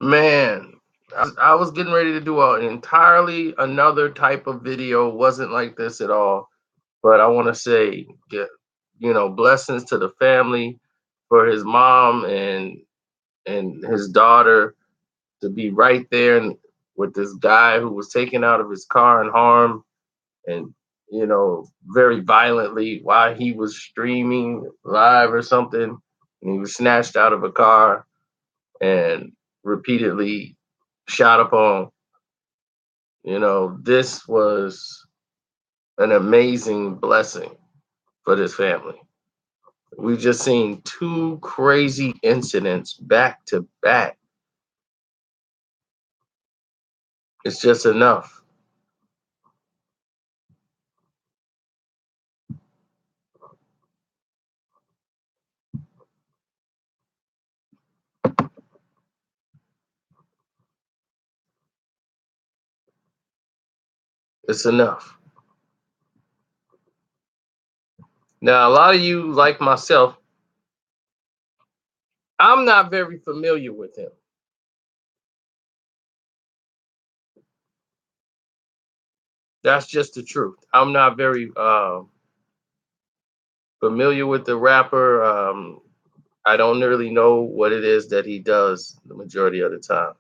Man, I was getting ready to do an entirely another type of video. Wasn't like this at all. But I want to say, blessings to the family for his mom and his daughter to be right there and with this guy who was taken out of his car and harmed and very violently while he was streaming live or something, and he was snatched out of a car and repeatedly shot upon. This was an amazing blessing for this family. We just seen two crazy incidents back to back. It's just enough. It's enough. Now, a lot of you, like myself, I'm not very familiar with him. That's just the truth. I'm not very familiar with the rapper. I don't really know what it is that he does the majority of the time.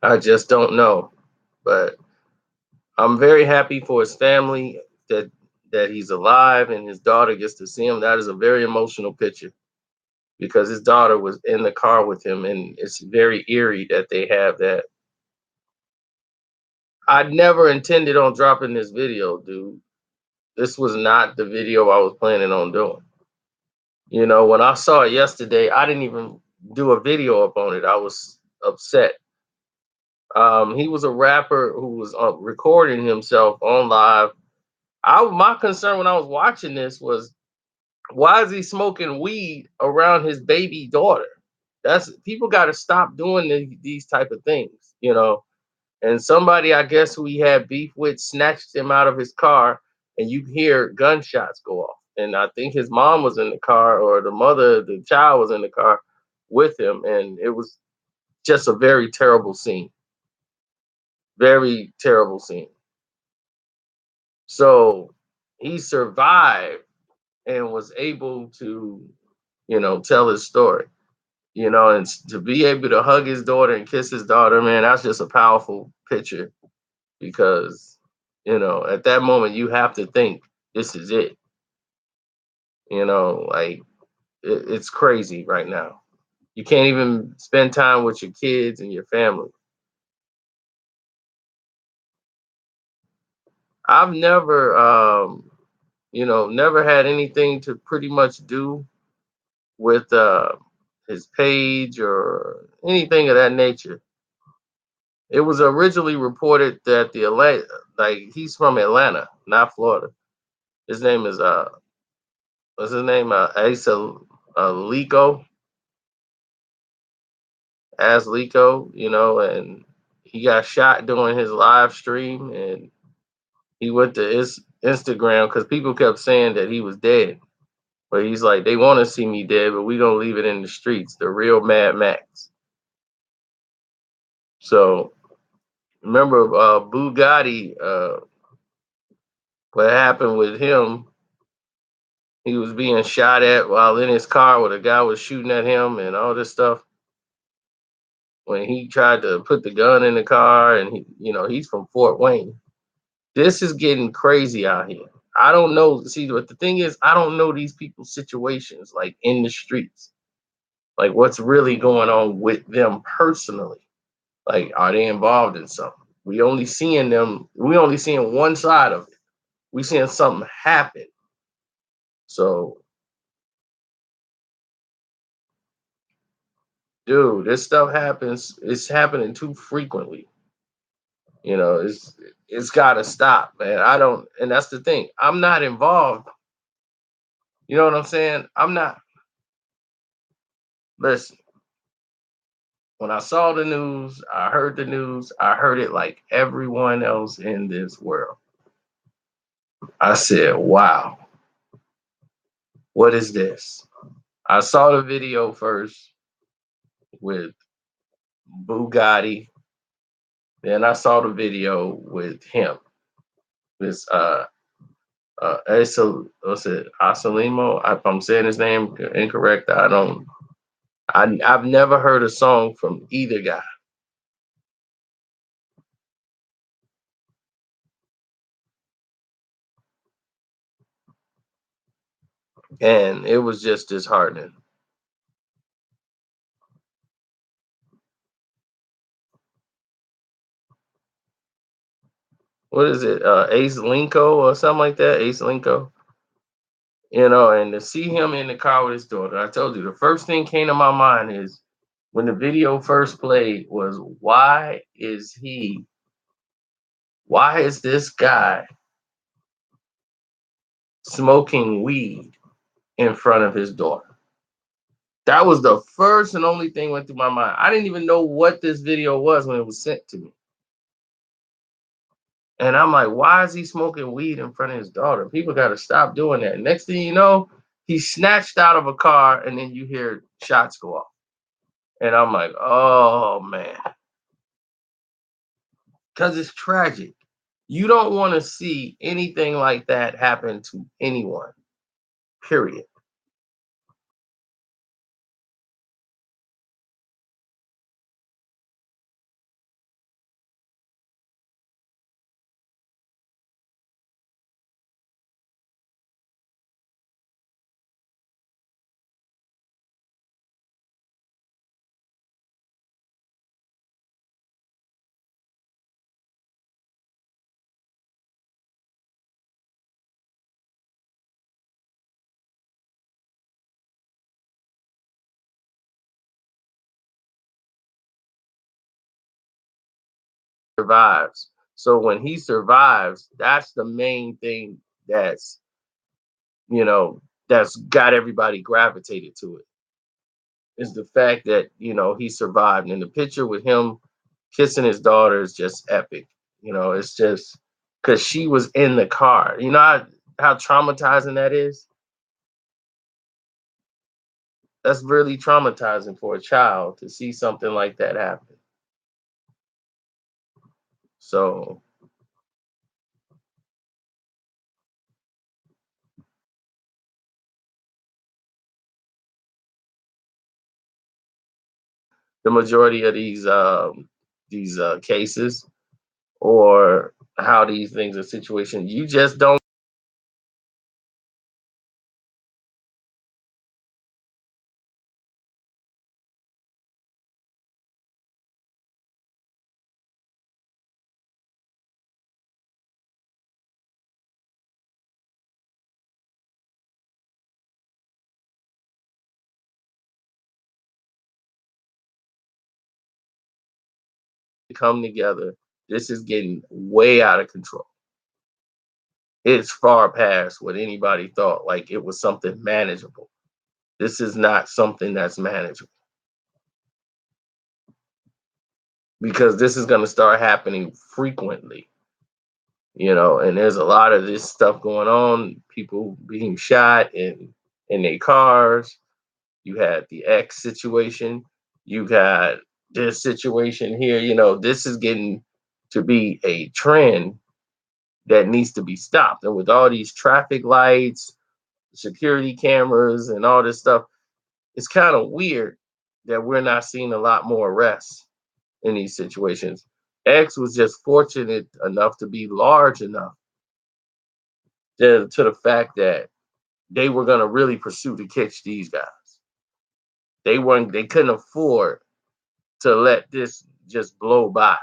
I just don't know. But I'm very happy for his family that he's alive and his daughter gets to see him. That is a very emotional picture because his daughter was in the car with him, and it's very eerie that they have that. I never intended on dropping this video, dude. This was not the video I was planning on doing. When I saw it yesterday, I didn't even do a video up on it. I was upset. He was a rapper who was recording himself on live. My concern when I was watching this was, why is he smoking weed around his baby daughter? That's people got to stop doing these type of things. And somebody, I guess, who he had beef with snatched him out of his car, and you hear gunshots go off. And I think his mom was in the car, or the mother, the child was in the car with him, and it was just a very terrible scene. Very terrible scene. So he survived and was able to, tell his story. And to be able to hug his daughter and kiss his daughter, man, that's just a powerful picture because, at that moment you have to think this is it. Like it's crazy right now. You can't even spend time with your kids and your family. I've never had anything to pretty much do with his page or anything of that nature. It was originally reported that the Atlanta, like he's from Atlanta, not Florida. His name is what's his name? Aselineko, and he got shot during his live stream, and he went to his Instagram because people kept saying that he was dead, but he's like, they want to see me dead, but we gonna leave it in the streets. The real Mad Max. So remember Bugatti? What happened with him? He was being shot at while in his car where the guy was shooting at him and all this stuff. When he tried to put the gun in the car, and he's from Fort Wayne. This is getting crazy out here. I don't know. See, but the thing is, I don't know these people's situations like in the streets. Like what's really going on with them personally. Like, are they involved in something? We only seeing one side of it. We seeing something happen. So, dude, this stuff happens. It's happening too frequently. It's got to stop, man. I don't, and that's the thing. I'm not involved. You know what I'm saying? I'm not. Listen, when I saw the news, I heard the news. I heard it like everyone else in this world. I said, "Wow, What is this? I saw the video first with Bugatti. Then I saw the video with him. This what's it? Aselineko. If I'm saying his name incorrect, I don't. I've never heard a song from either guy, and it was just disheartening. What is it? Ace Linko or something like that. Ace Linko. And to see him in the car with his daughter, I told you the first thing came to my mind is when the video first played was why is this guy smoking weed in front of his daughter? That was the first and only thing went through my mind. I didn't even know what this video was when it was sent to me. And I'm like, why is he smoking weed in front of his daughter? People got to stop doing that. Next thing you know, he's snatched out of a car, and then you hear shots go off. And I'm like, oh man, because it's tragic. You don't want to see anything like that happen to anyone, period. Survives. So when he survives, that's the main thing that's, you know, that's got everybody gravitated to it. Is the fact that, he survived. And the picture with him kissing his daughter is just epic. It's just because she was in the car. You know how traumatizing that is? That's really traumatizing for a child to see something like that happen. So the majority of these cases, or how these things are situations, you just don't come together. This is getting way out of control. It's far past what anybody thought. Like it was something manageable. This is not something that's manageable, because this is going to start happening frequently. And there's a lot of this stuff going on. People being shot in their cars. You had the X situation. You got this situation here. This is getting to be a trend that needs to be stopped. And with all these traffic lights, security cameras, and all this stuff, it's kind of weird that we're not seeing a lot more arrests in these situations. X was just fortunate enough to be large enough to the fact that they were going to really pursue to catch these guys. They couldn't afford to let this just blow by.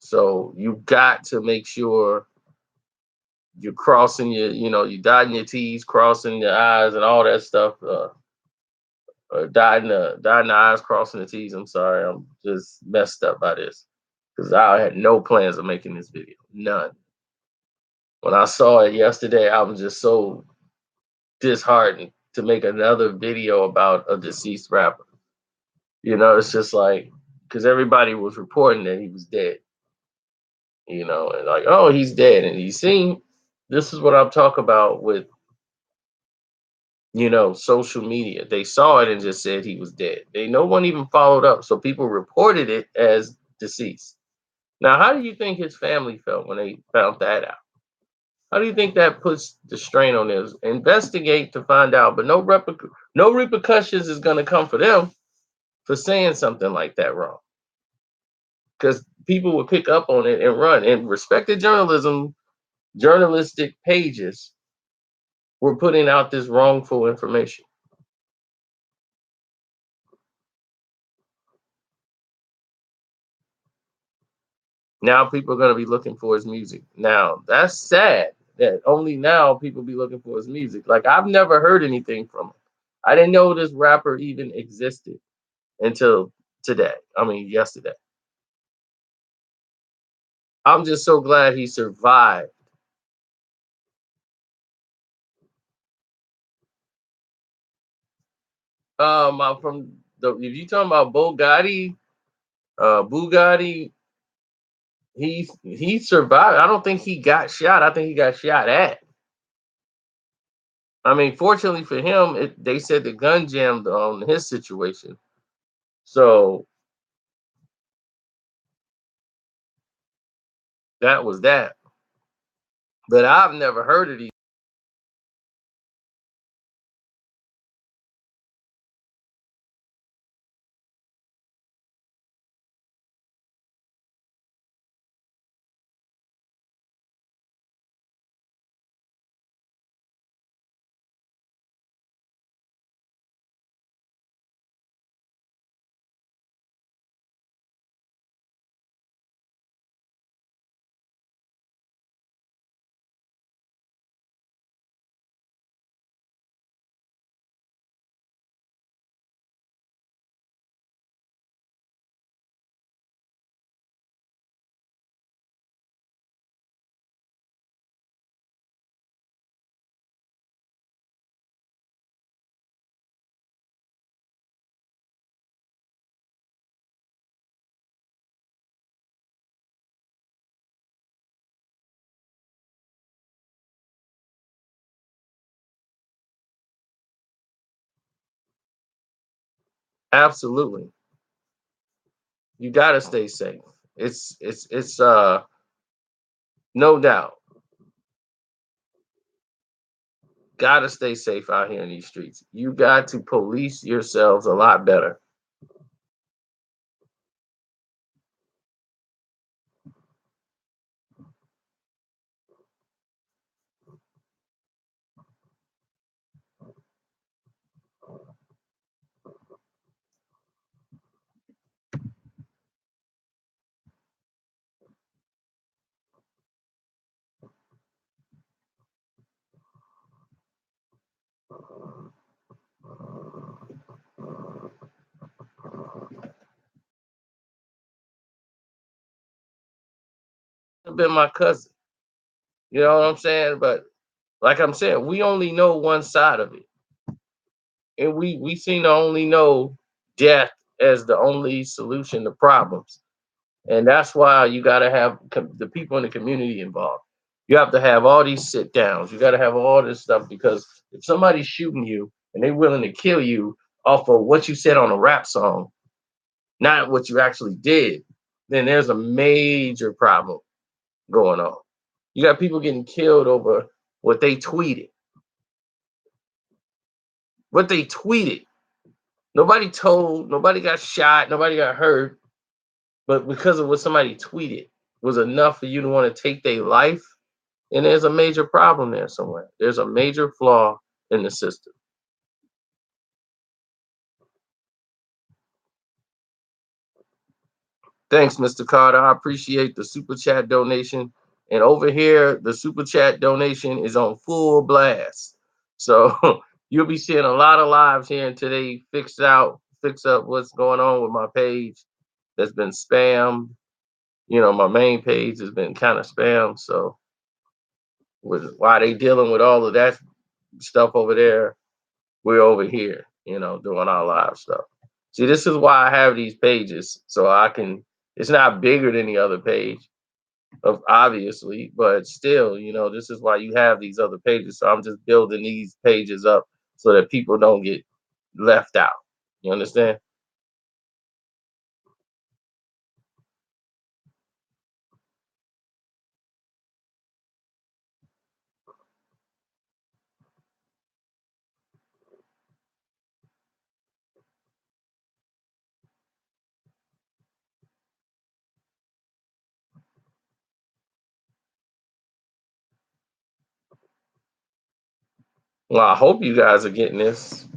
So you got to make sure you're crossing you dotting your T's, crossing your I's, and all that stuff. or dotting the I's, crossing the T's. I'm sorry, I'm just messed up by this because I had no plans of making this video, none. When I saw it yesterday, I was just so disheartened to make another video about a deceased rapper. It's just like because everybody was reporting that he was dead, and like, oh, he's dead, and he's seen. This is what I'm talking about with social media. They saw it and just said he was dead. No one even followed up, so people reported it as deceased. Now, how do you think his family felt when they found that out? How do you think that puts the strain on this? Investigate to find out, but no repercussions is going to come for them for saying something like that wrong. Because people would pick up on it and run. And respected journalistic pages were putting out this wrongful information. Now people are going to be looking for his music. Now that's sad that only now people be looking for his music. Like I've never heard anything from him. I didn't know this rapper even existed until today. I mean, yesterday. I'm just so glad he survived. From the if you talking about Bugatti, he survived. I don't think he got shot. I think he got shot at. I mean, fortunately for him, they said the gun jammed on his situation. So that was that. But I've never heard of these. Absolutely, you gotta stay safe. It's no doubt. Gotta stay safe out here in these streets. You got to police yourselves a lot better. Have been my cousin. You know what I'm saying? But like I'm saying, we only know one side of it, and we seem to only know death as the only solution to problems. And that's why you got to have the people in the community involved. You have to have all these sit downs. You got to have all this stuff because if somebody's shooting you and they're willing to kill you off of what you said on a rap song, not what you actually did, then there's a major problem going on. You got people getting killed over what they tweeted. What they tweeted. Nobody got shot, nobody got hurt, but because of what somebody tweeted was enough for you to want to take their life. And there's a major problem there somewhere. There's a major flaw in the system. Thanks, Mr. Carter. I appreciate the super chat donation. And over here, the super chat donation is on full blast. So You'll be seeing a lot of lives here until they fix up what's going on with my page that's been spammed. My main page has been kind of spammed. So with why they dealing with all of that stuff over there, we're over here, doing our live stuff. See, this is why I have these pages, so I can. It's not bigger than the other page, of obviously, but still, this is why you have these other pages. So I'm just building these pages up so that people don't get left out. You understand? Well, I hope you guys are getting this.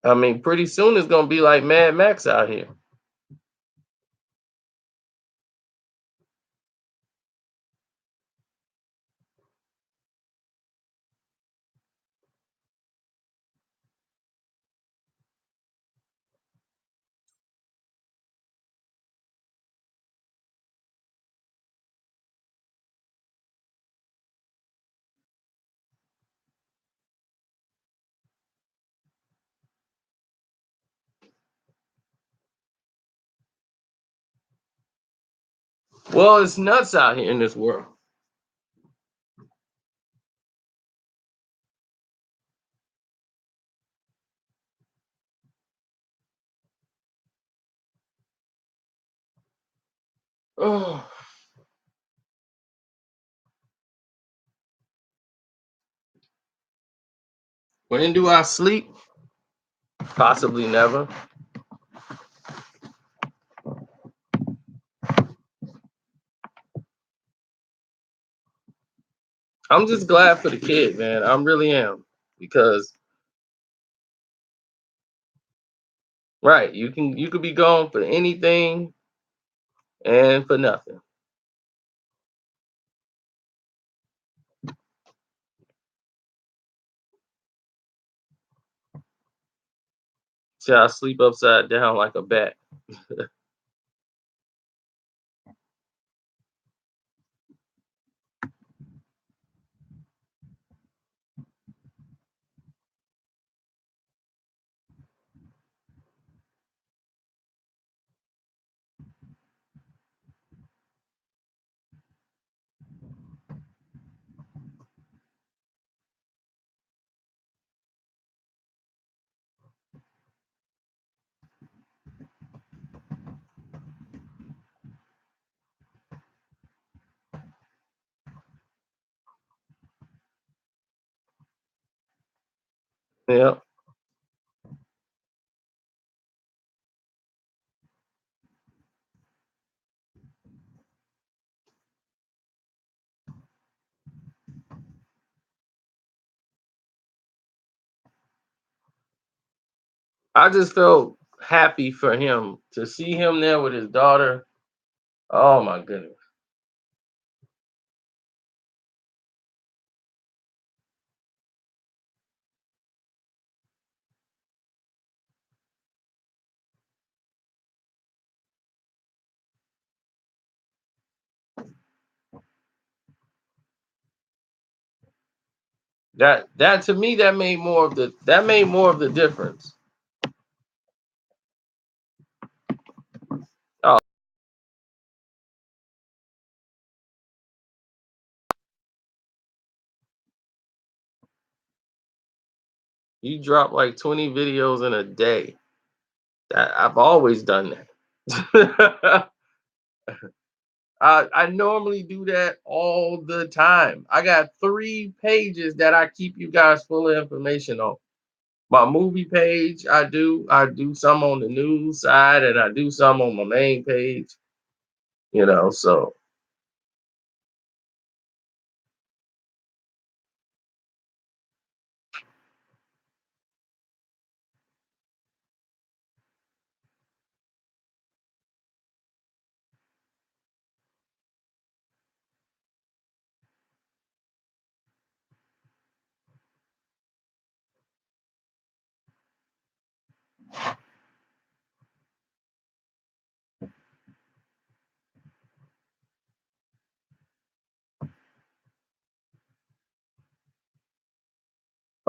I mean, pretty soon it's gonna be like Mad Max out here. Well, it's nuts out here in this world. Oh, when do I sleep? Possibly never. I'm just glad for the kid, man. I really am. Because right, you could be gone for anything and for nothing. See, I sleep upside down like a bat. Yeah. I just felt happy for him to see him there with his daughter. Oh my goodness. That to me that made more of the difference. Oh, you drop like 20 videos in a day. I've always done that. I normally do that all the time. I got 3 pages that I keep you guys full of information on. My movie page, I do some on the news side and I do some on my main page, so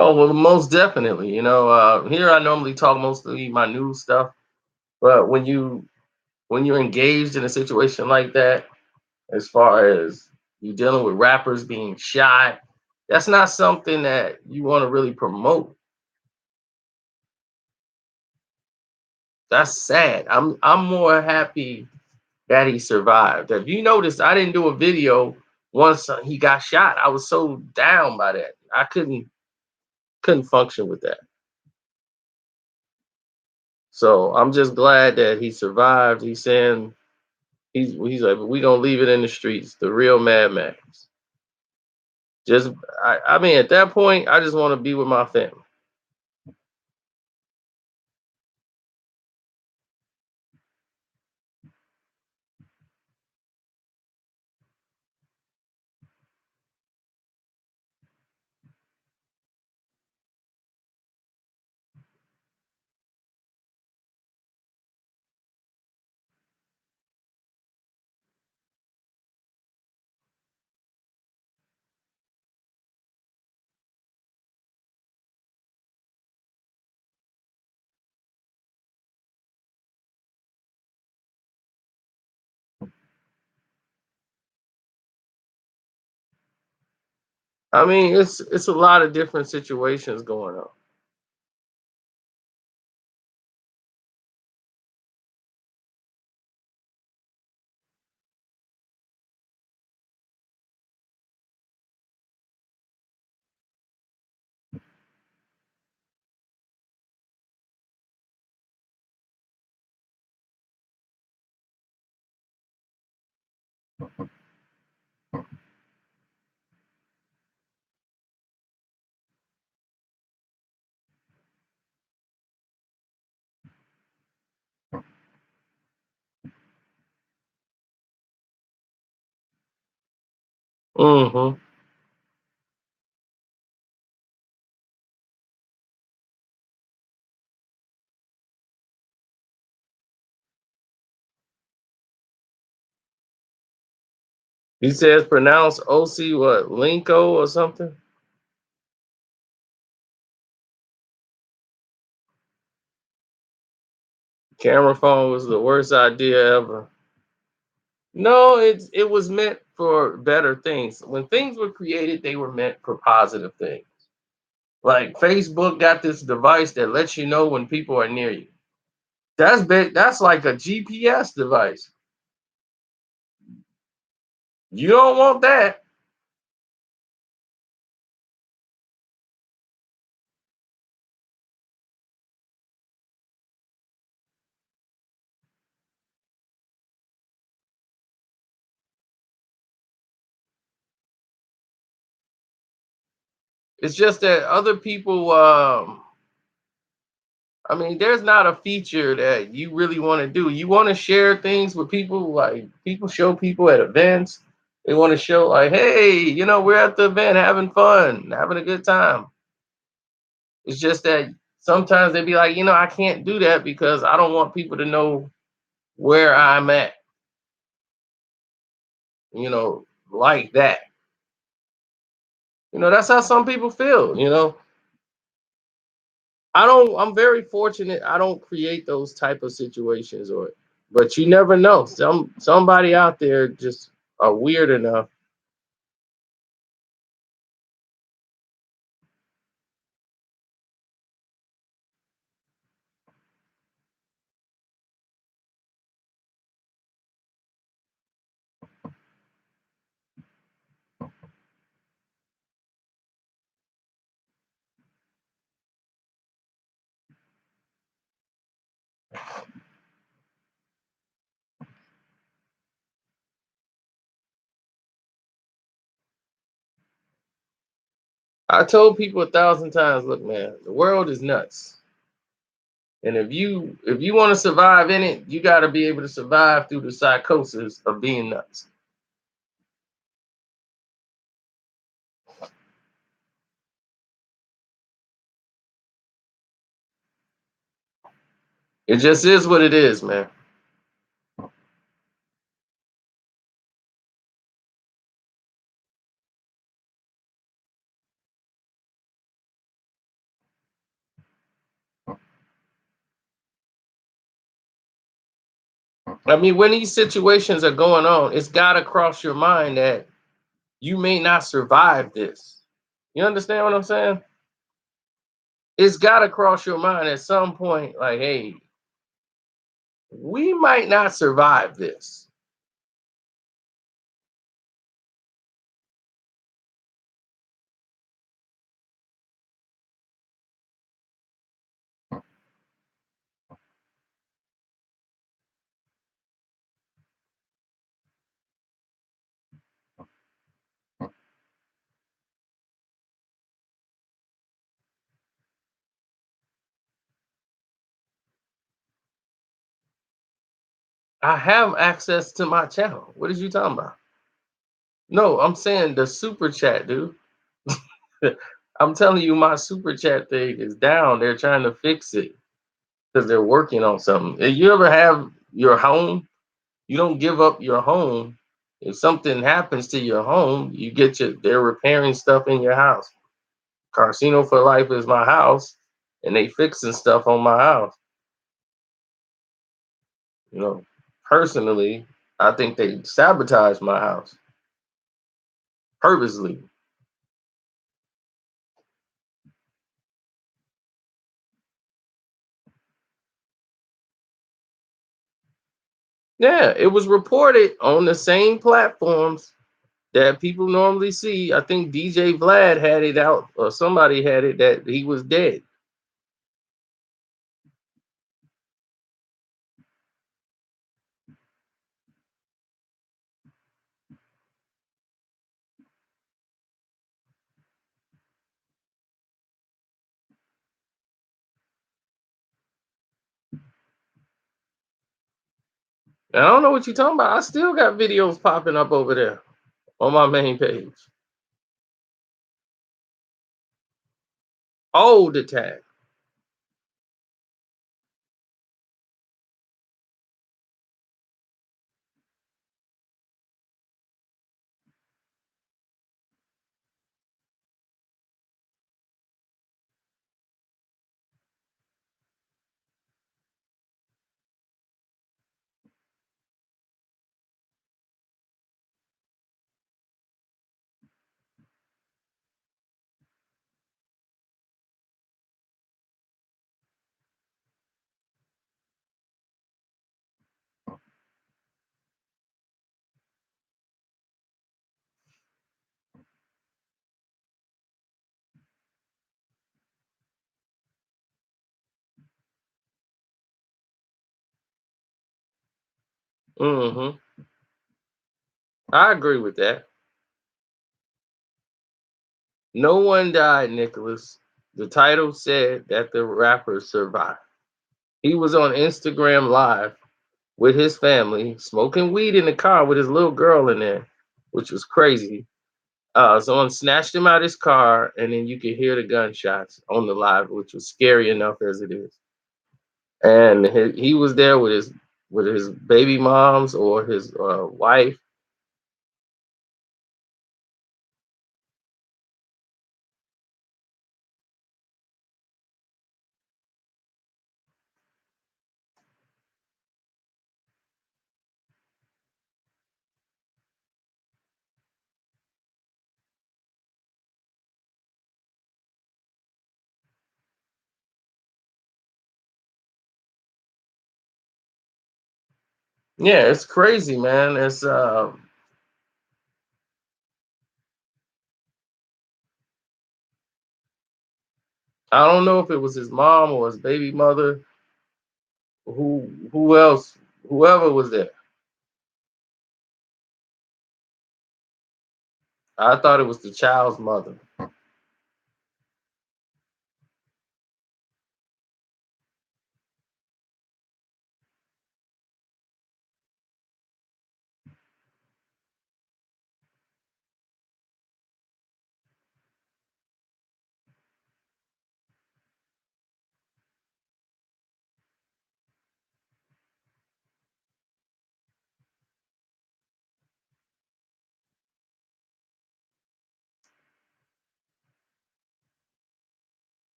Oh well, most definitely. Here I normally talk mostly my news stuff, but when you're engaged in a situation like that, as far as you dealing with rappers being shot, that's not something that you want to really promote. That's sad. I'm more happy that he survived. If you notice, I didn't do a video once he got shot. I was so down by that. I couldn't function with that. So I'm just glad that he survived. He's saying he's like, we gonna leave it in the streets. The real Mad Max. Just I mean, at that point, I just want to be with my family. I mean, it's a lot of different situations going on. Hmm. He says pronounce OC what Linko or something. Camera phone was the worst idea ever. No, it was meant for better things. When things were created, they were meant for positive things. Like Facebook got this device that lets you know when people are near you. That's big. That's like a GPS device. You don't want that. It's just that other people. I mean, there's not a feature that you really want to do. You want to share things with people, like people show people at events. They want to show, like, hey, we're at the event having fun, having a good time. It's just that sometimes they be like, I can't do that because I don't want people to know where I'm at, like that. That's how some people feel. I'm very fortunate I don't create those type of situations, but you never know. Somebody out there just are weird enough. I told people 1,000 times, look, man, the world is nuts. And if you want to survive in it, you got to be able to survive through the psychosis of being nuts. It just is what it is, man. I mean, when these situations are going on, it's got to cross your mind that you may not survive this. You understand what I'm saying? It's got to cross your mind at some point, like, hey, we might not survive this. I have access to my channel. What is you talking about? No, I'm saying the super chat, dude. I'm telling you, my super chat thing is down. They're trying to fix it because they're working on something. If you ever have your home, you don't give up your home. If something happens to your home, you get your they're repairing stuff in your house. Casino for Life is my house, and they fixing stuff on my house. You know, personally, I think they sabotaged my house purposely. Yeah, it was reported on the same platforms that people normally see. I think DJ Vlad had it out, or somebody had it that he was dead. And I don't know what you're talking about. I still got videos popping up over there on my main page. Old attack. Hmm. I agree with that. No one died, Nicholas. The title said that the rapper survived. He was on Instagram Live with his family, smoking weed in the car with his little girl in there, which was crazy. Someone snatched him out his car, and then you could hear the gunshots on the live, which was scary enough as it is. And he was there with his baby moms or his wife. Yeah, it's crazy, man. It's I don't know if it was his mom or his baby mother, who else, whoever was there. I thought it was the child's mother.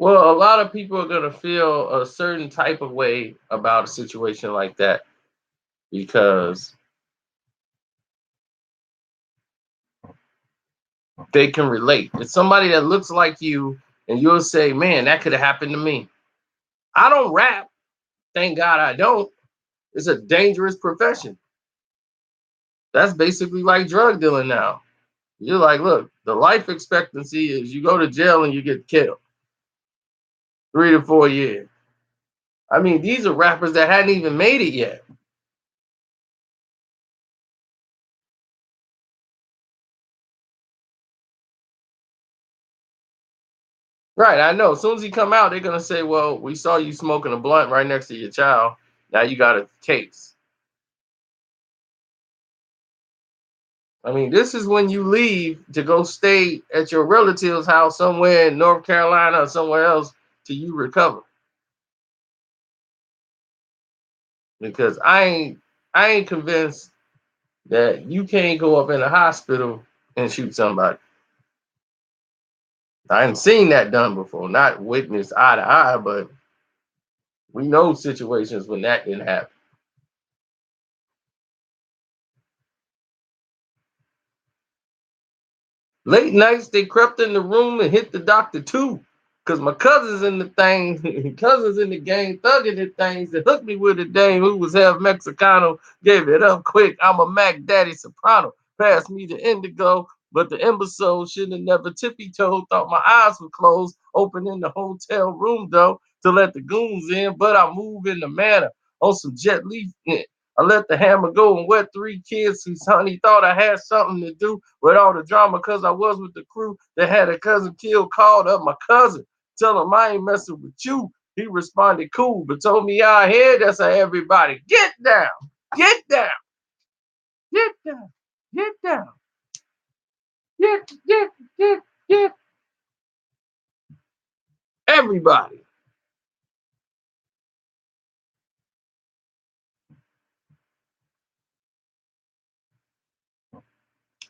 Well, a lot of people are gonna feel a certain type of way about a situation like that because they can relate. It's somebody that looks like you, and you'll say, "Man, that could have happened to me." I don't rap. Thank God I don't. It's a dangerous profession. That's basically like drug dealing now. You're like, look, the life expectancy is you go to jail and you get killed 3 to 4 years. I mean, these are rappers that hadn't even made it yet. Right, I know. As soon as he come out, they're gonna say, "Well, we saw you smoking a blunt right next to your child. Now you got a case." I mean, this is when you leave to go stay at your relative's house somewhere in North Carolina or somewhere else till you recover. Because I ain't convinced that you can't go up in a hospital and shoot somebody. I haven't seen that done before, not witnessed eye to eye, but we know situations when that didn't happen. Late nights, they crept in the room and hit the doctor too. Cause my cousins in the thing, cousins in the gang, thugging the things that hooked me with a dame who was half Mexicano, gave it up quick. I'm a Mac Daddy soprano. Passed me the indigo, but the imbecile shouldn't have never tippy toed. Thought my eyes were closed, open in the hotel room though to let the goons in. But I move in the manner on some Jet Li. I let the hammer go and wet 3 kids whose honey thought I had something to do with all the drama because I was with the crew that had a cousin killed, called up my cousin. Tell him I ain't messing with you. He responded cool, but told me out here that's how everybody get down, get down, get down, get down, get everybody.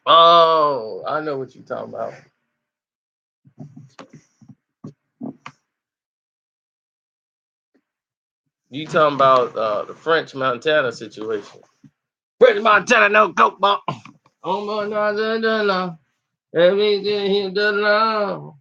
Oh, I know what you're talking about. You talking about the French Montana situation. French Montana, no coke bomb. Oh my God, everything he done now.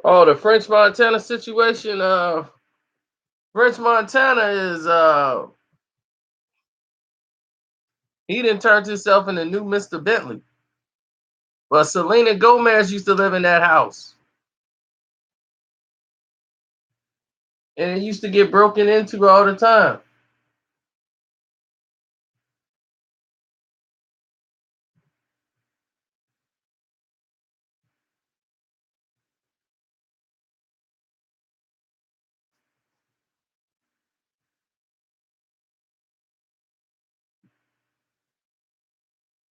Oh, the French Montana situation. French Montana is he didn't turn himself into new Mr. Bentley. But Selena Gomez used to live in that house. And it used to get broken into all the time.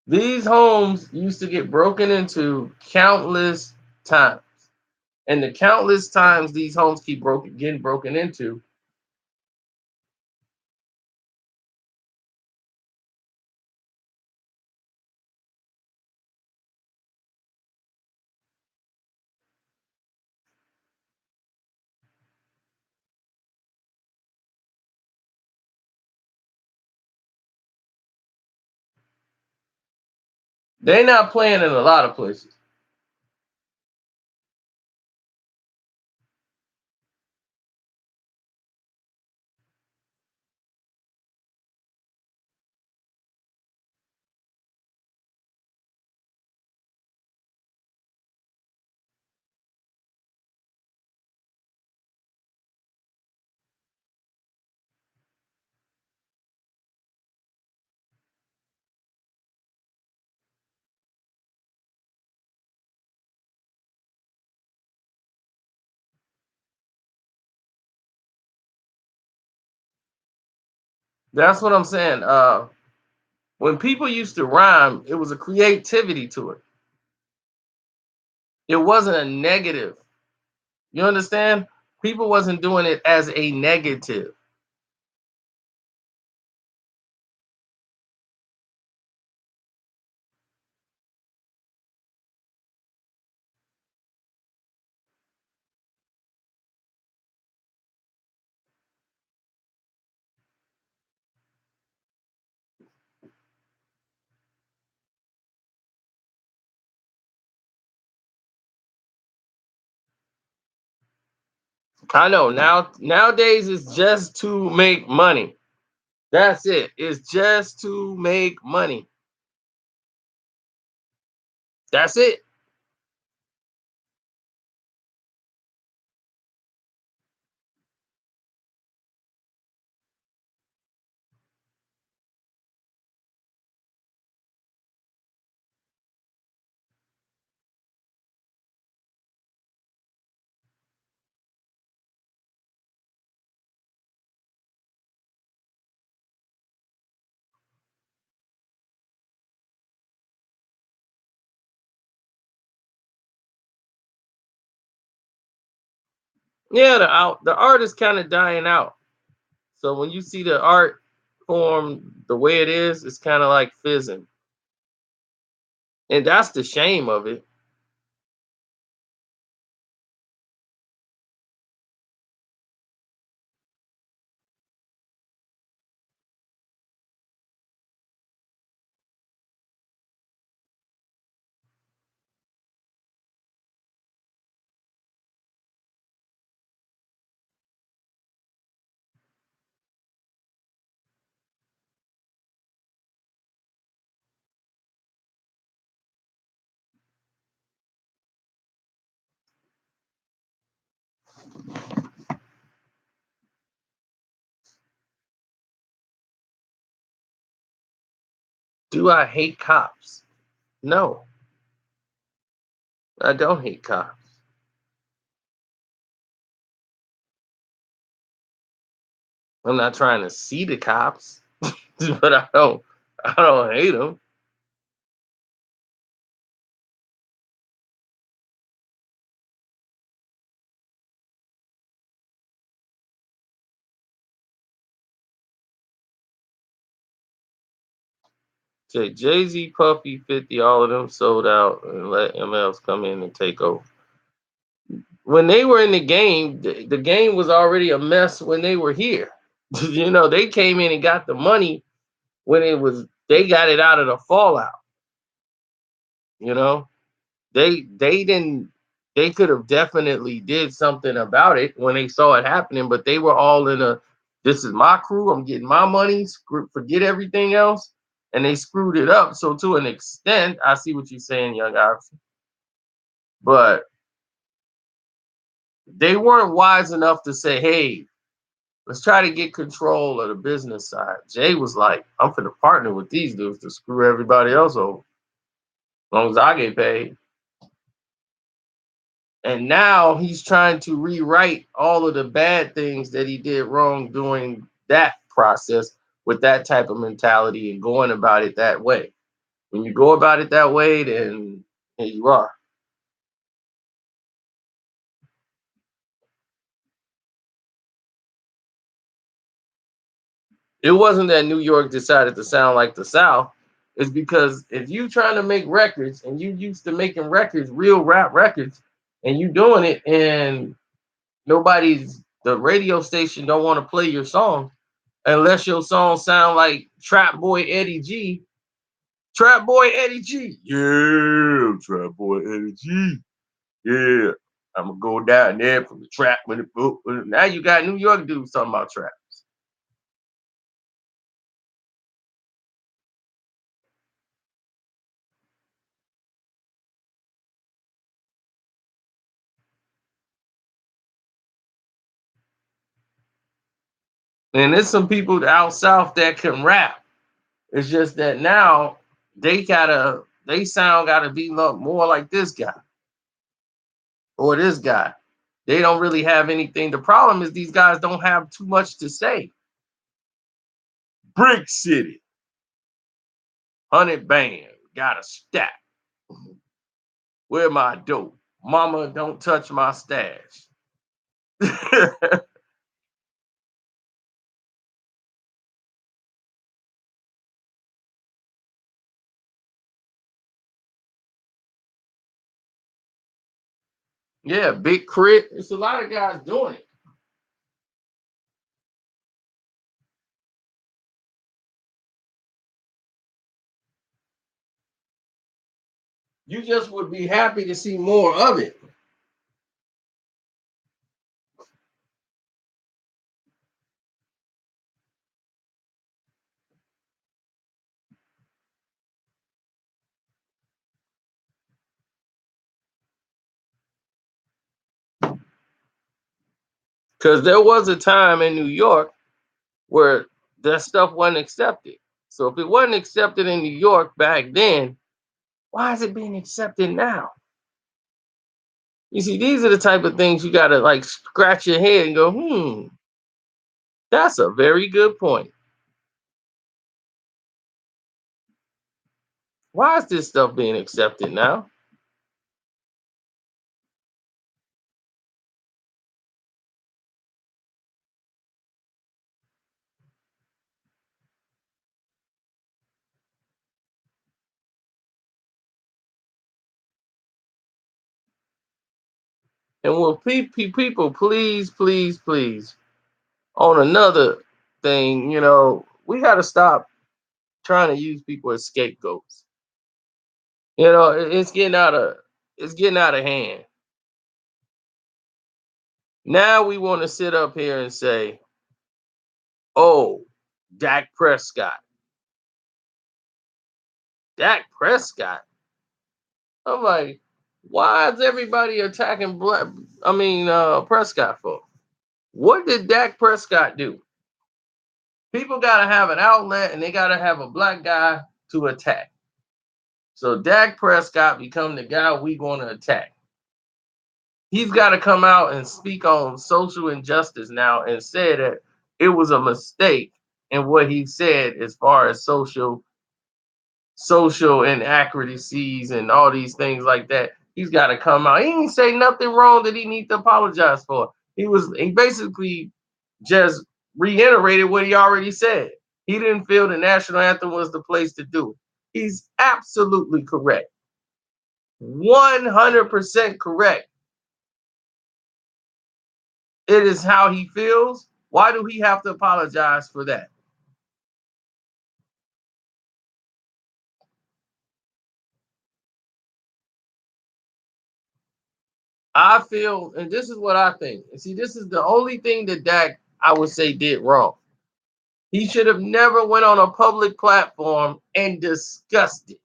These homes used to get broken into countless times. And the countless times these homes keep getting broken into, they're not playing in a lot of places. That's what I'm saying. When people used to rhyme, it was a creativity to it. It wasn't a negative. You understand? People wasn't doing it as a negative. I know nowadays it's just to make money. That's it. It's just to make money. That's it. Yeah, the art is kind of dying out. So when you see the art form the way it is, it's kind of like fizzing. And that's the shame of it. Do I hate cops? No, I don't hate cops. I'm not trying to see the cops, but I don't hate them. Say Jay-Z, Puffy, 50, all of them sold out and let MLs come in and take over. When they were in the game, the game was already a mess when they were here. They came in and got the money when they got it out of the fallout. You know, they didn't they could have definitely did something about it when they saw it happening, but they were all in a this is my crew, I'm getting my money, forget everything else, and they screwed it up. So to an extent, I see what you're saying, young guys, but they weren't wise enough to say, hey, let's try to get control of the business side. Jay was like, I'm going to partner with these dudes to screw everybody else over, as long as I get paid. And now he's trying to rewrite all of the bad things that he did wrong during that process with that type of mentality and going about it that way. When you go about it that way, then here you are. It wasn't that New York decided to sound like the South. It's because if you trying to make records and you used to making records, real rap records, and you doing it and the radio station don't want to play your song unless your song sound like Trap Boy Eddie G. Trap Boy Eddie G. Yeah, Trap Boy Eddie G. Yeah. I'm gonna go down there from the trap with the book. Now you got New York dudes talking about trap. And there's some people out south that can rap. It's just that now they sound gotta be more like this guy or this guy. They don't really have anything. The problem is these guys don't have too much to say. Brick City, 100 band, got a stack. Where my dope? Mama, don't touch my stash. Yeah, Big Crit. There's a lot of guys doing it. You just would be happy to see more of it. Because there was a time in New York where that stuff wasn't accepted. So if it wasn't accepted in New York back then, why is it being accepted now? You see, these are the type of things you gotta like scratch your head and go, that's a very good point. Why is this stuff being accepted now? And will people please, please, please, on another thing, we got to stop trying to use people as scapegoats. It's getting out of hand. Now we want to sit up here and say, "Oh, Dak Prescott, Dak Prescott." I'm like, why is everybody attacking Prescott for? What did Dak Prescott do? People got to have an outlet and they got to have a black guy to attack. So Dak Prescott become the guy we want to attack. He's got to come out and speak on social injustice now and say that it was a mistake in what he said as far as social inaccuracies and all these things like that. He's got to come out. He didn't say nothing wrong that he needs to apologize for. He basically just reiterated what he already said. He didn't feel the national anthem was the place to do it. He's absolutely correct. 100% correct. It is how he feels. Why do he have to apologize for that? I feel, and this is what I think. And see, this is the only thing that Dak, I would say, did wrong. He should have never went on a public platform and discussed it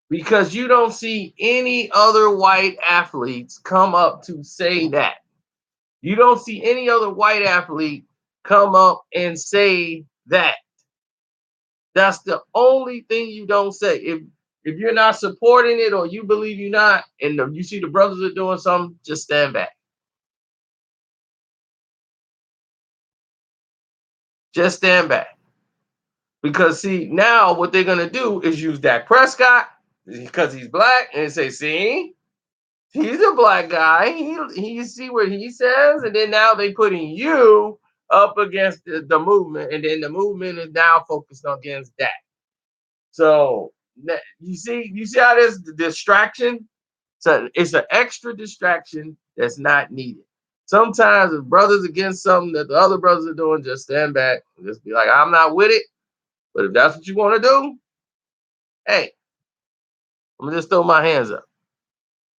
because you don't see any other white athletes come up to say that. You don't see any other white athlete come up and say that. That's the only thing you don't say. If you're not supporting it or you believe you're not, and you see the brothers are doing something, just stand back. Just stand back. Because see, now what they're gonna do is use Dak Prescott because he's black and say, see, he's a black guy. He see what he says, and then now they putting you up against the movement, and then the movement is now focused against that. So you see how this distraction. So it's an extra distraction that's not needed. Sometimes if brothers against something that the other brothers are doing, just stand back and just be like, I'm not with it. But if that's what you want to do, hey, I'm gonna just throw my hands up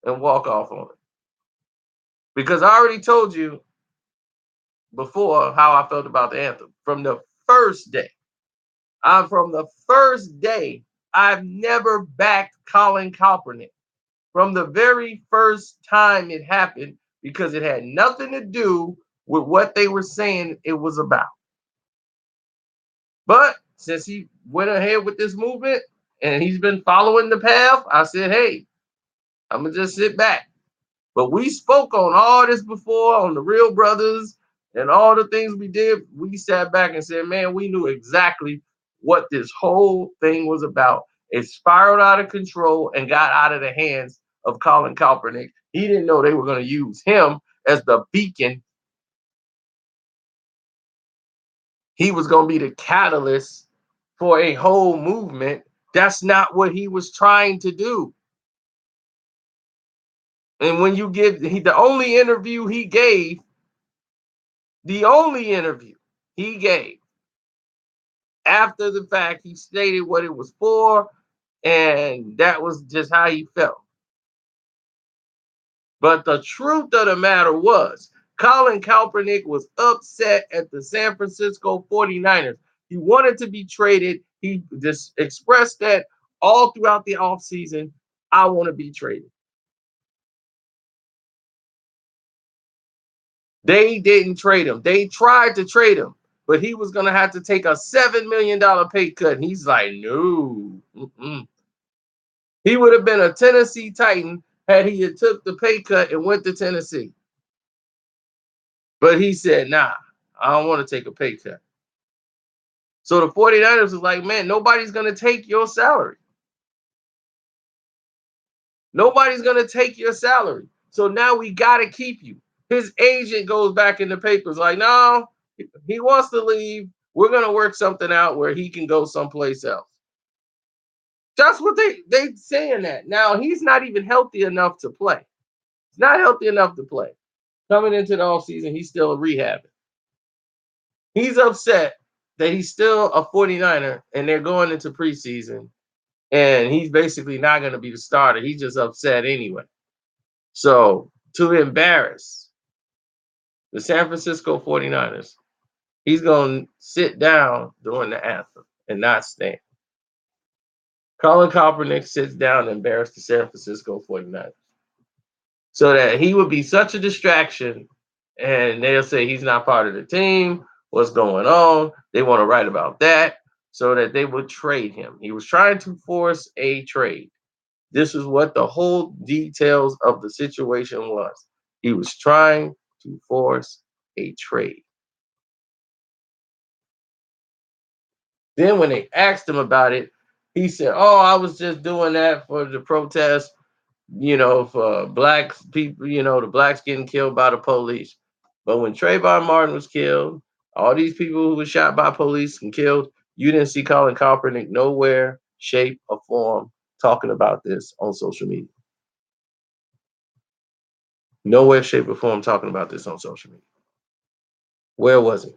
and walk off on it. Because I already told you before how I felt about the anthem from the first day. From the first day, I've never backed Colin Kaepernick from the very first time it happened because it had nothing to do with what they were saying it was about. But since he went ahead with this movement and he's been following the path, I said, hey, I'm going to just sit back. But we spoke on all this before on the Real Brothers and all the things we did, we sat back and said, man, we knew exactly what this whole thing was about. It spiraled out of control and got out of the hands of Colin Kaepernick. He didn't know they were going to use him as the beacon. He was going to be the catalyst for a whole movement. That's not what he was trying to do. And when you give the only interview he gave, the only interview he gave after the fact, he stated what it was for, and that was just how he felt. But the truth of the matter was, Colin Kaepernick was upset at the San Francisco 49ers. He wanted to be traded. He just expressed that all throughout the offseason. I want to be traded. They didn't trade him. They tried to trade him, but he was going to have to take a $7 million pay cut. And he's like, no. Mm-mm. He would have been a Tennessee Titan had he had took the pay cut and went to Tennessee. But he said, nah, I don't want to take a pay cut. So the 49ers was like, man, nobody's going to take your salary. Nobody's going to take your salary. So now we got to keep you. His agent goes back in the papers like, no, he wants to leave. We're going to work something out where he can go someplace else. That's what they saying that. Now, he's not even healthy enough to play. He's not healthy enough to play. Coming into the offseason, he's still rehabbing. He's upset that he's still a 49er and they're going into preseason and he's basically not going to be the starter. He's just upset anyway. So to embarrass the San Francisco 49ers, he's going to sit down during the anthem and not stand. Colin Kaepernick sits down and embarrasses the San Francisco 49ers so that he would be such a distraction and they'll say he's not part of the team. What's going on? They want to write about that so that they would trade him. He was trying to force a trade. This is what the whole details of the situation was. He was trying to force a trade. Then when they asked him about it, he said, oh, I was just doing that for the protest, for black people, the blacks getting killed by the police. But when Trayvon Martin was killed, all these people who were shot by police and killed, you didn't see Colin Kaepernick nowhere, shape, or form talking about this on social media. Nowhere, shape, or form talking about this on social media. Where was he?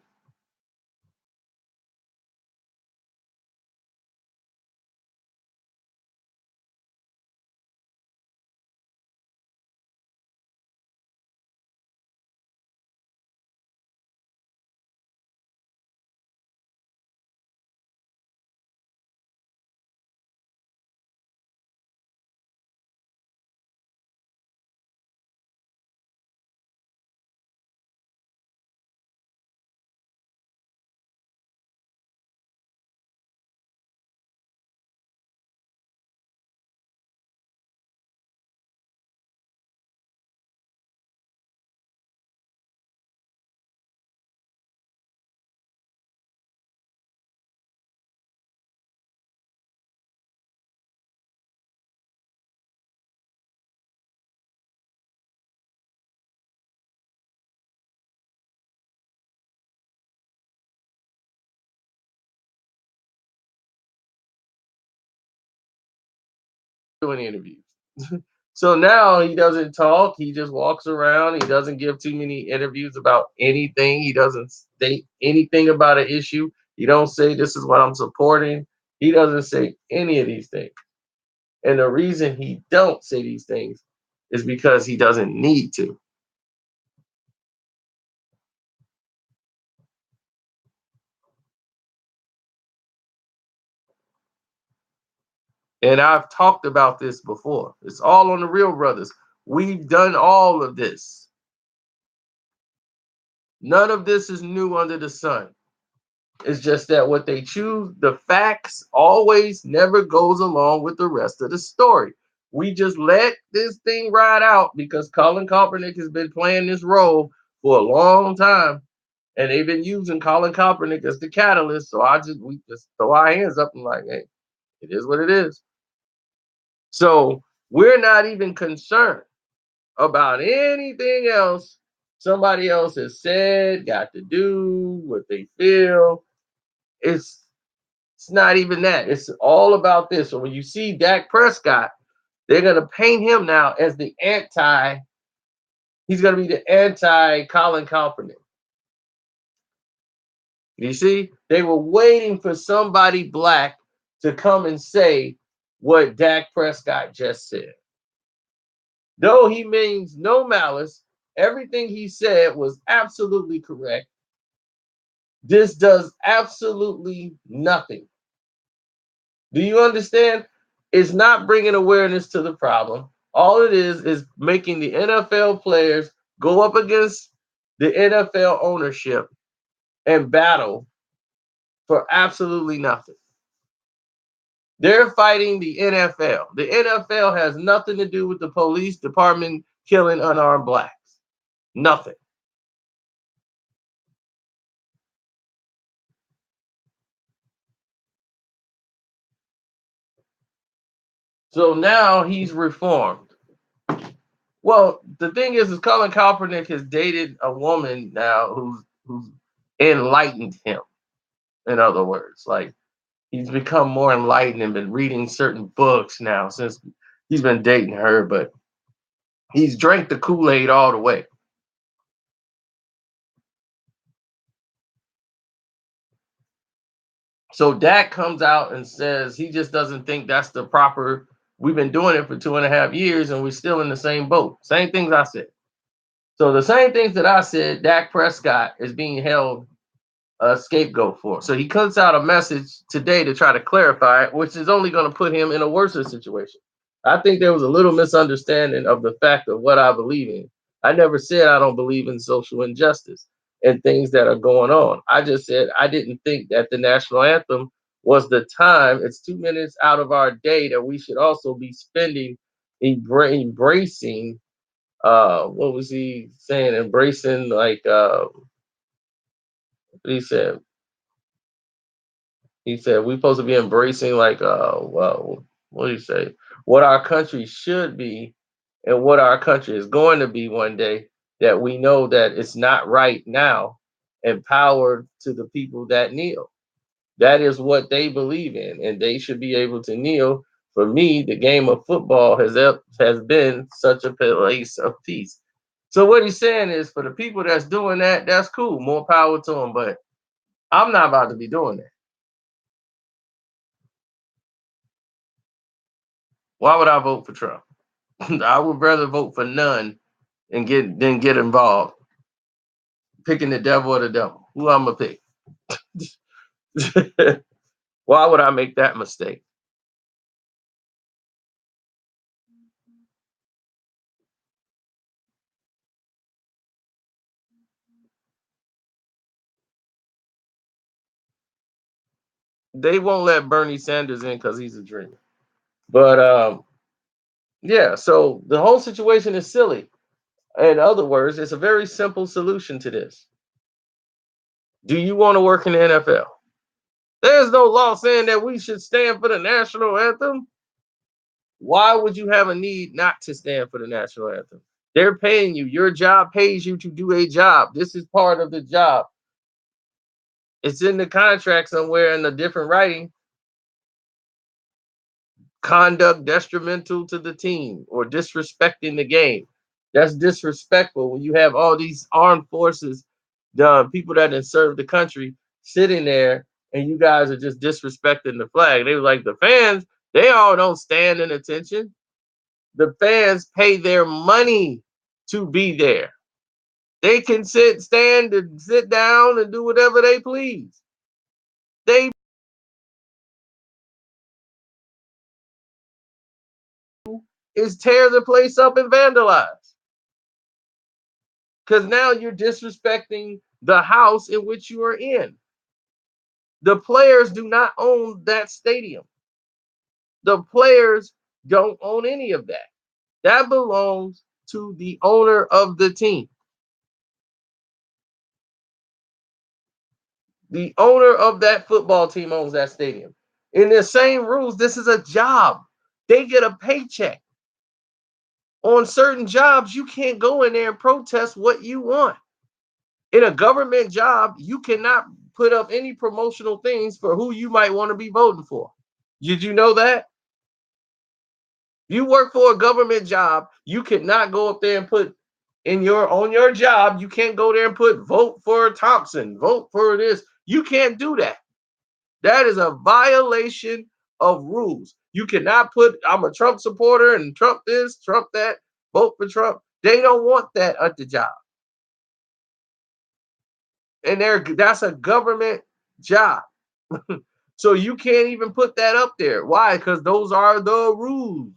Doing interviews. So now he doesn't talk. He just walks around. He doesn't give too many interviews about anything. He doesn't state anything about an issue. He don't say this is what I'm supporting. He doesn't say any of these things. And the reason he don't say these things is because he doesn't need to. And I've talked about this before. It's all on the Real Brothers. We've done all of this. None of this is new under the sun. It's just that what they choose, the facts always never goes along with the rest of the story. We just let this thing ride out because Colin Kaepernick has been playing this role for a long time. and they've been using Colin Kaepernick as the catalyst. So we just throw our hands up and like, hey, it is what it is. So we're not even concerned about anything else somebody else has said, got to do, what they feel. It's it's not even that. It's all about this. So when you see Dak Prescott, they're gonna paint him now as the anti. He's gonna be the anti Colin Kaepernick. You see, they were waiting for somebody black to come and say what Dak Prescott just said. Though he means no malice, everything he said was absolutely correct. This does absolutely nothing. Do you understand? It's not bringing awareness to the problem. All it is making the NFL players go up against the NFL ownership and battle for absolutely nothing. They're fighting the NFL. The NFL has nothing to do with the police department killing unarmed blacks. Nothing. So now he's reformed. Well, the thing is Colin Kaepernick has dated a woman now who's enlightened him. In other words, like he's become more enlightened and been reading certain books now since he's been dating her, but he's drank the Kool-Aid all the way. So Dak comes out and says he just doesn't think that's the proper. We've been doing it for 2.5 years and we're still in the same boat. Same things I said. So the same things that I said, Dak Prescott is being held a scapegoat for. So he cuts out a message today to try to clarify it, which is only going to put him in a worse situation. I think there was a little misunderstanding of the fact of what I believe in. I never said I don't believe in social injustice and things that are going on. I just said I didn't think that the national anthem was the time. It's 2 minutes out of our day that we should also be spending embracing. What was he saying? Embracing like what he said. He said we're supposed to be embracing like well, what do you say? What our country should be and what our country is going to be one day, that we know that it's not right now, empowered to the people that kneel. That is what they believe in, and they should be able to kneel. For me, the game of football has been such a place of peace. So what he's saying is, for the people that's doing that, that's cool. More power to them. But I'm not about to be doing that. Why would I vote for Trump? I would rather vote for none and get involved. Picking the devil or the devil. Who I'm gonna pick? Why would I make that mistake? They won't let Bernie Sanders in because he's a dreamer. But yeah, so the whole situation is silly. In other words, it's a very simple solution to this. Do you want to work in the NFL? There's no law saying that we should stand for the national anthem. Why would you have a need not to stand for the national anthem? They're paying you. Your job pays you to do a job. This is part of the job. It's in the contract somewhere in a different writing. Conduct detrimental to the team or disrespecting the game. That's disrespectful when you have all these armed forces, the people that have served the country sitting there and you guys are just disrespecting the flag. They were like, the fans, they all don't stand in attention. The fans pay their money to be there. They can stand and sit down and do whatever they please. They is tear the place up and vandalize. Because now you're disrespecting the house in which you are in. The players do not own that stadium. The players don't own any of that. That belongs to the owner of the team. The owner of that football team owns that stadium. In the same rules, this is a job. They get a paycheck. On certain jobs, you can't go in there and protest what you want. In a government job, you cannot put up any promotional things for who you might want to be voting for. Did you know that? You work for a government job, you cannot go up there and put in your on your job, you can't go there and put vote for Thompson, vote for this. You can't do that. That is a violation of rules. You cannot put I'm a Trump supporter and Trump this, Trump that, vote for Trump. They don't want that at the job. And that's a government job. So you can't even put that up there. Why? Because those are the rules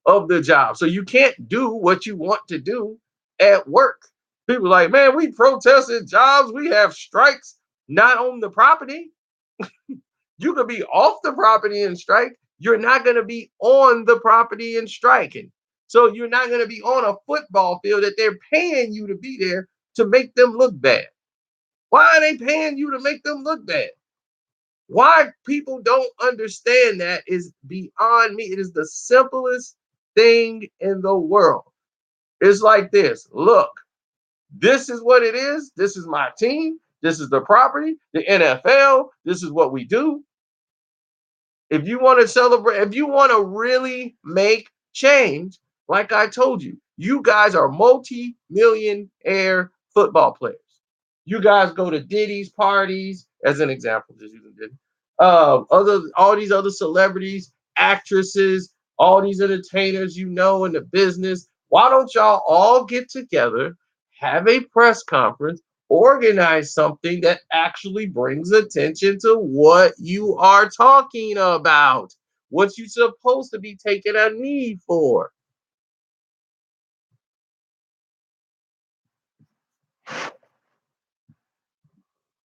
of the job. So you can't do what you want to do at work. People are like, man, we protested jobs, we have strikes, not on the property. You could be off the property and strike. You're not going to be on the property and striking. So you're not going to be on a football field that they're paying you to be there to make them look bad. Why are they paying you to make them look bad? Why people don't understand that is beyond me. It is the simplest thing in the world. It's like this. Look, this is what it is. This is my team. This is the property, the NFL. This is what we do. If you want to celebrate, if you want to really make change, like I told you, you guys are multi-millionaire football players. You guys go to Diddy's parties, as an example, just using Diddy. Other all these other celebrities, actresses, all these entertainers you know in the business. Why don't y'all all get together, have a press conference, organize something that actually brings attention to what you are talking about, what you're supposed to be taking a knee for.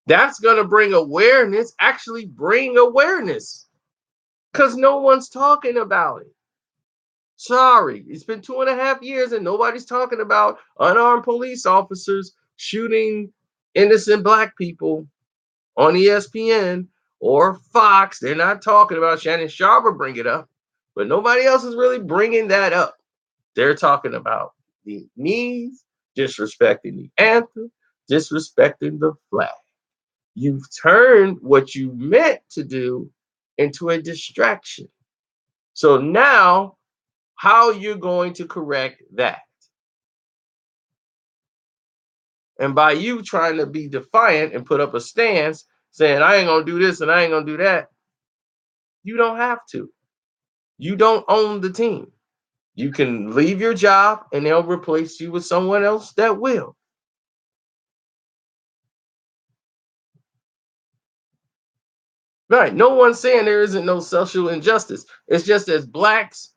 That's going to bring awareness, actually bring awareness, because no one's talking about it. Sorry, it's been 2.5 years and nobody's talking about unarmed police officers shooting innocent black people on ESPN or Fox. They're not talking about Shannon Sharpe will bring it up, but nobody else is really bringing that up. They're talking about the knees, disrespecting the anthem, disrespecting the flag. You've turned what you meant to do into a distraction. So now, how you're going to correct that? And by you trying to be defiant and put up a stance saying, I ain't going to do this and I ain't going to do that, you don't have to. You don't own the team. You can leave your job and they'll replace you with someone else that will. Right. No one's saying there isn't no social injustice. It's just as blacks,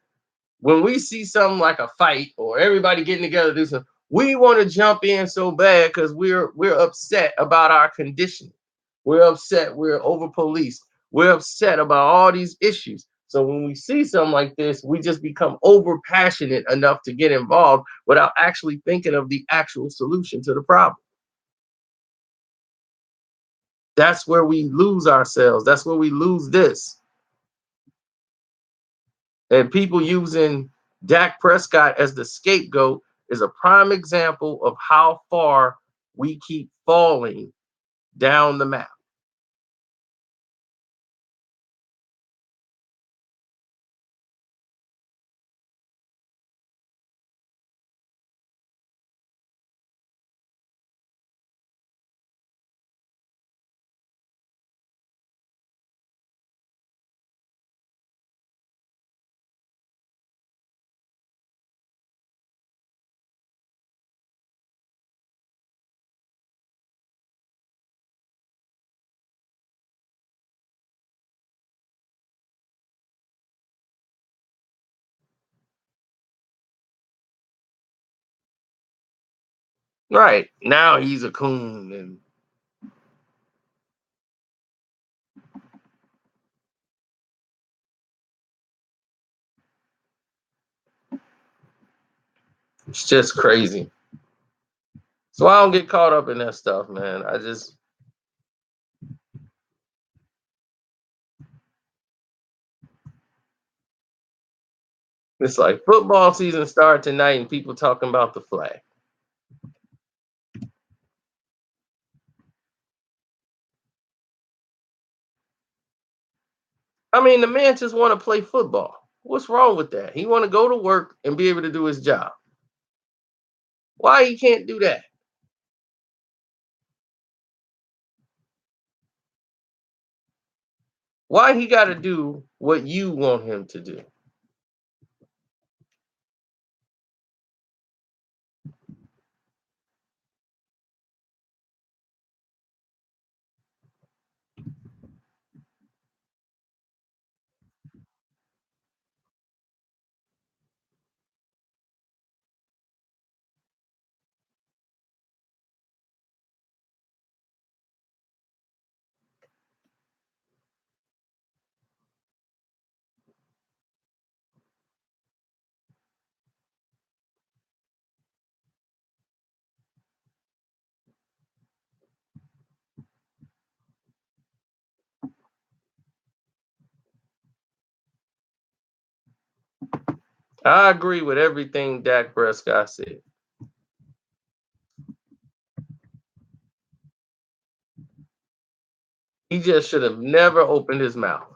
when we see something like a fight or everybody getting together to do something, we want to jump in so bad because we're upset about our condition. We're upset. We're over policed. We're upset about all these issues. So when we see something like this, we just become over passionate enough to get involved without actually thinking of the actual solution to the problem. That's where we lose ourselves. That's where we lose this. And people using Dak Prescott as the scapegoat is a prime example of how far we keep falling down the map. Right. Now he's a coon and it's just crazy. So I don't get caught up in that stuff, man. I just It's like football season started tonight and people talking about the flag. I mean, the man just want to play football. What's wrong with that? He want to go to work and be able to do his job. Why he can't do that? Why he got to do what you want him to do? I agree with everything Dak Prescott said. He just should have never opened his mouth.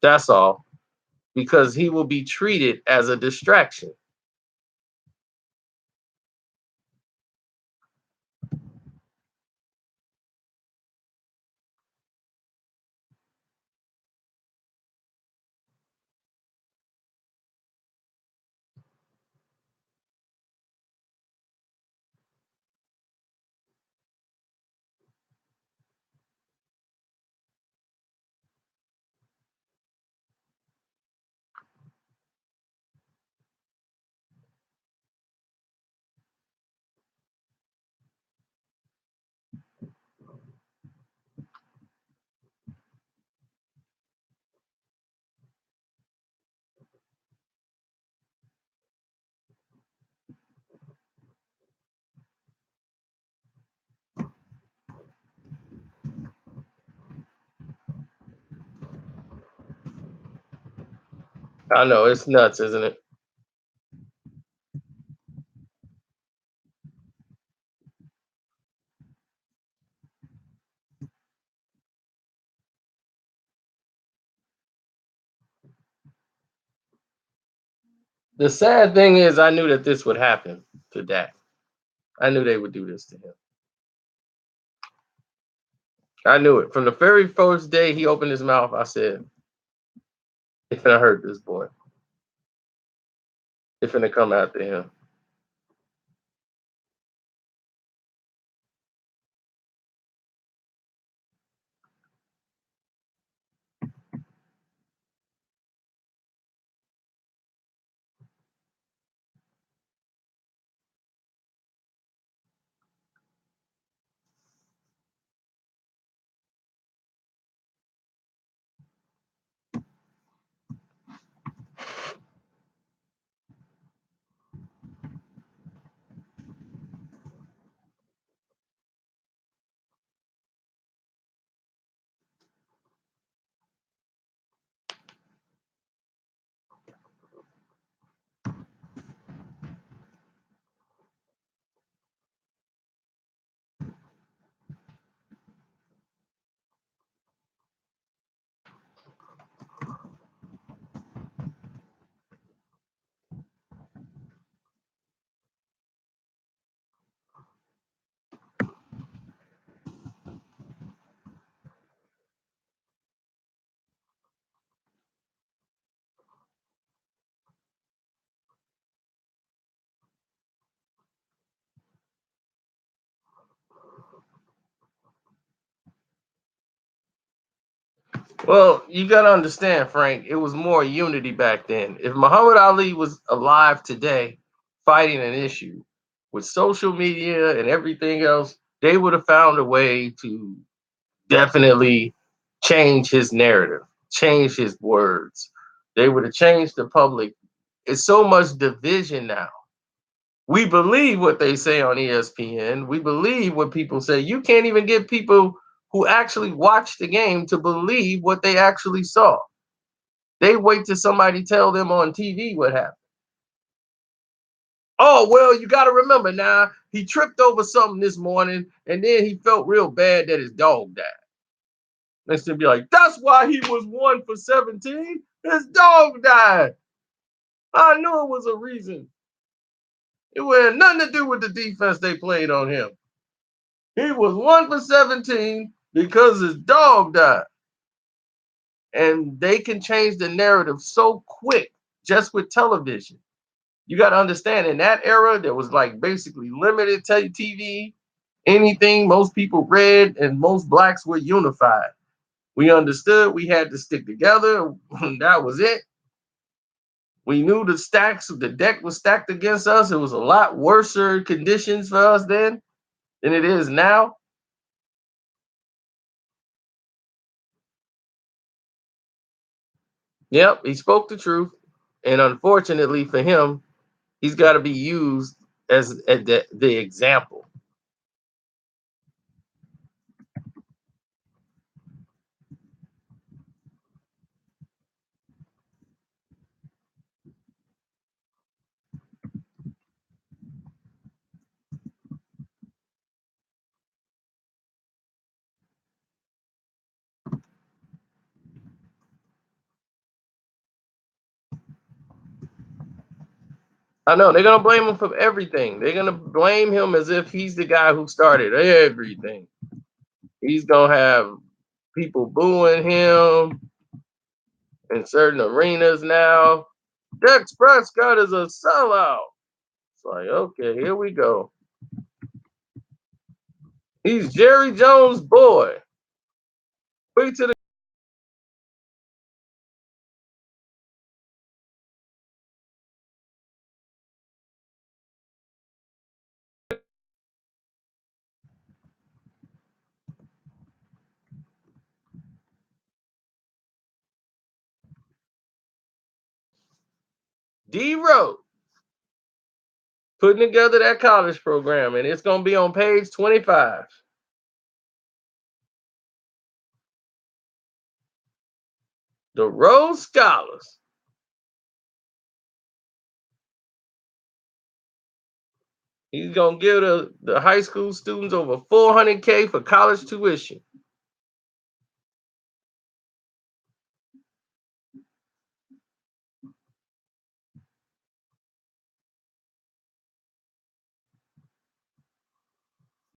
That's all. Because he will be treated as a distraction. I know it's nuts, isn't it? The sad thing is, I knew that this would happen to Dak. I knew they would do this to him. I knew it from the very first day he opened his mouth. I said, "They finna hurt this boy. They finna come after him." Well, you gotta understand, Frank. It was more unity back then. If Muhammad Ali was alive today, fighting an issue with social media and everything else, they would have found a way to definitely change his narrative, change his words. They would have changed the public. It's so much division now. We believe what they say on ESPN. We believe what people say. You can't even get people who actually watched the game to believe what they actually saw. They wait till somebody tell them on TV what happened. Oh, well, you got to remember now, he tripped over something this morning and then he felt real bad that his dog died. They should be like, that's why he was 1 for 17. His dog died. I knew it was a reason. It had nothing to do with the defense they played on him. He was 1 for 17 because his dog died. And they can change the narrative so quick just with television. You got to understand, in that era, there was like basically limited TV, anything most people read, and most blacks were unified. We understood we had to stick together. That was it. We knew the deck was stacked against us. It was a lot worse conditions for us then than it is now. Yep, he spoke the truth. And unfortunately for him, he's got to be used as the example. I know they're gonna blame him for everything. They're gonna blame him as if he's the guy who started everything. He's gonna have people booing him in certain arenas now. Dex Prescott is a sellout. It's like, okay, here we go. He's Jerry Jones' boy. Wait till the D Road putting together that college program, and it's gonna be on page 25. The Rhodes Scholars. He's gonna give the high school students over 400K for college tuition.